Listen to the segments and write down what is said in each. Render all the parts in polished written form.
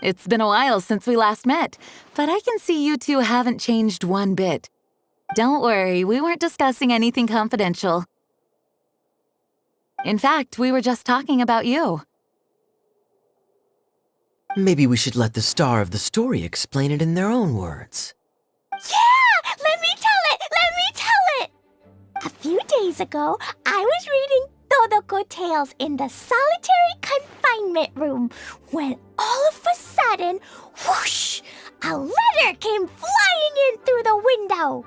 It's been a while since we last met, but I can see you two haven't changed one bit. Don't worry, we weren't discussing anything confidential. In fact, we were just talking about you. Maybe we should let the star of the story explain it in their own words. Yeah! Let me tell it! Let me tell it! A few days ago, I was reading Todoko Tales in the solitary confinement room when all of a sudden, whoosh! A letter came flying in through the window.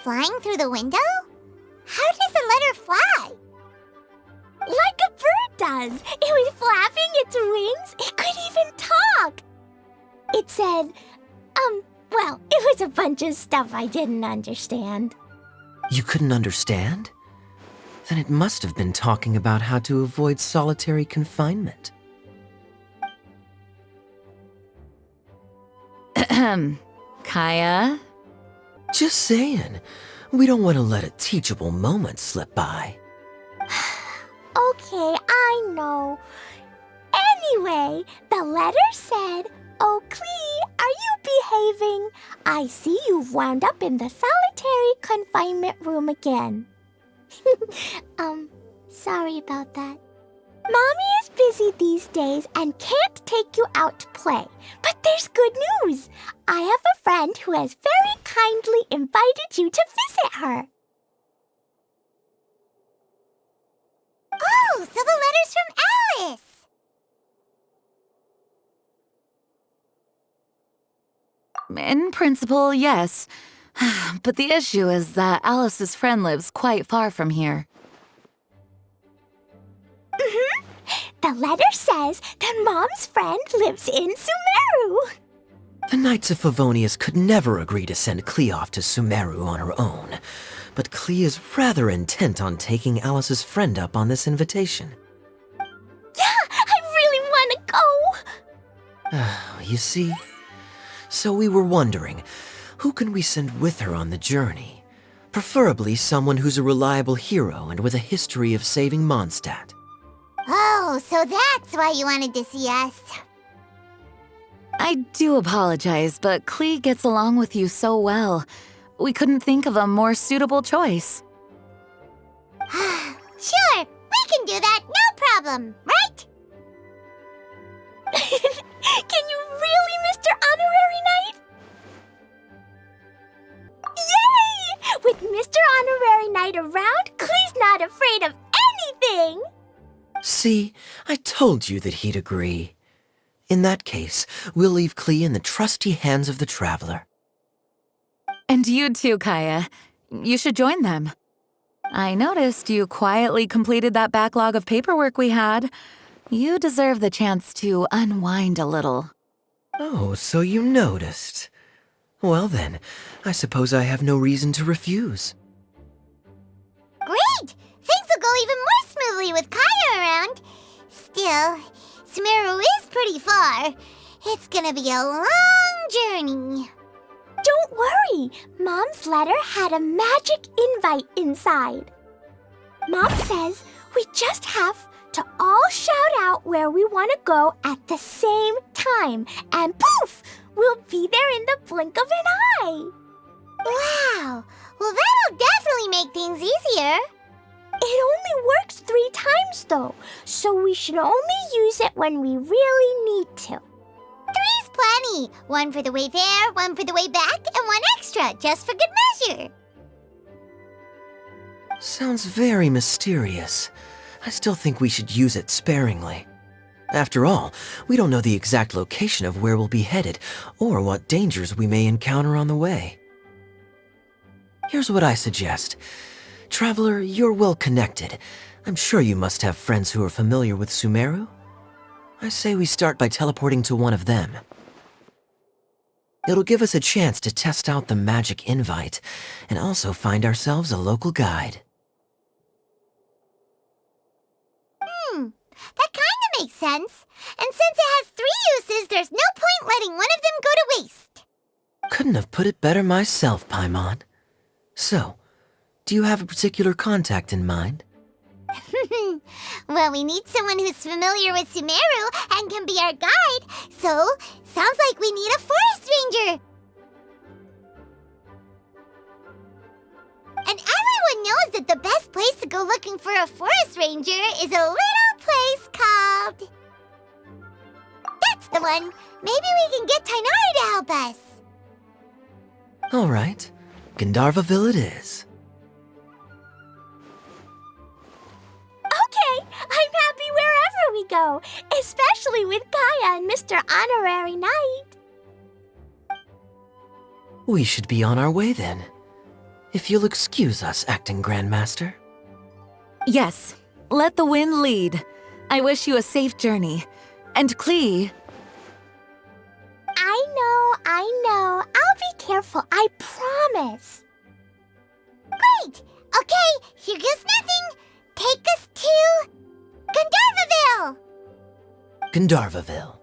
Flying through the window? How does a letter fly? Like a bird does. It was flapping its wings. It could even talk. It said, well, it was a bunch of stuff I didn't understand. You couldn't understand? Then it must have been talking about how to avoid solitary confinement. Kaya? Just saying. We don't want to let a teachable moment slip by. Okay, I know. Anyway, the letter said, "Oh, Klee, are you behaving? I see you've wound up in the solitary confinement room again." Sorry about that. Mommy is busy these days and can't take you out to play. But there's good news. I have a friend who has very kindly invited you to visit her. Oh, so the letter's from Alice! In principle, yes. But the issue is that Alice's friend lives quite far from here. The letter says that Mom's friend lives in Sumeru. The Knights of Favonius could never agree to send Klee off to Sumeru on her own, but Klee is rather intent on taking Alice's friend up on this invitation. Yeah, I really want to go. You see? So we were wondering, who can we send with her on the journey? Preferably someone who's a reliable hero and with a history of saving Mondstadt. Oh, so that's why you wanted to see us. I do apologize, but Klee gets along with you so well. We couldn't think of a more suitable choice. Sure, we can do that, no problem, right? Can you really, Mr. Honorary Knight? Yay! With Mr. Honorary Knight around, Klee's not afraid of anything. See, I told you that he'd agree. In that case, we'll leave Klee in the trusty hands of the Traveler. And you too, Kaya. You should join them. I noticed you quietly completed that backlog of paperwork we had. You deserve the chance to unwind a little. Oh, so you noticed. Well then, I suppose I have no reason to refuse. Great! Things will go even more smoothly with Kaya around. Still, Sumeru is pretty far. It's gonna be a long journey. Don't worry. Mom's letter had a magic invite inside. Mom says we just have to all shout out where we want to go at the same time. And poof! We'll be there in the blink of an eye. Wow! Well, that'll definitely make things easier. It only works 3 times, though, so we should only use it when we really need to. 3's plenty. 1 for the way there, 1 for the way back, and 1 extra, just for good measure. Sounds very mysterious. I still think we should use it sparingly. After all, we don't know the exact location of where we'll be headed, or what dangers we may encounter on the way. Here's what I suggest. Traveler, you're well connected. I'm sure you must have friends who are familiar with Sumeru. I say we start by teleporting to one of them. It'll give us a chance to test out the magic invite, and also find ourselves a local guide. That kinda makes sense. And since it has 3 uses, there's no point letting one of them go to waste. Couldn't have put it better myself, Paimon. So, do you have a particular contact in mind? Well, we need someone who's familiar with Sumeru and can be our guide, So, sounds like we need a forest ranger. And everyone knows that the best place to go looking for a forest ranger is a little place called... That's the one! Maybe we can get Tainari to help us. All right, Gandharvaville it is. Okay, I'm happy wherever we go, especially with Kaya and Mr. Honorary Knight. We should be on our way then. If you'll excuse us, Acting Grandmaster. Yes, let the wind lead. I wish you a safe journey. And Klee, I know. I'll be careful, I promise. Great! Okay, here goes nothing. Take us to... Gandharvaville! Gandharvaville.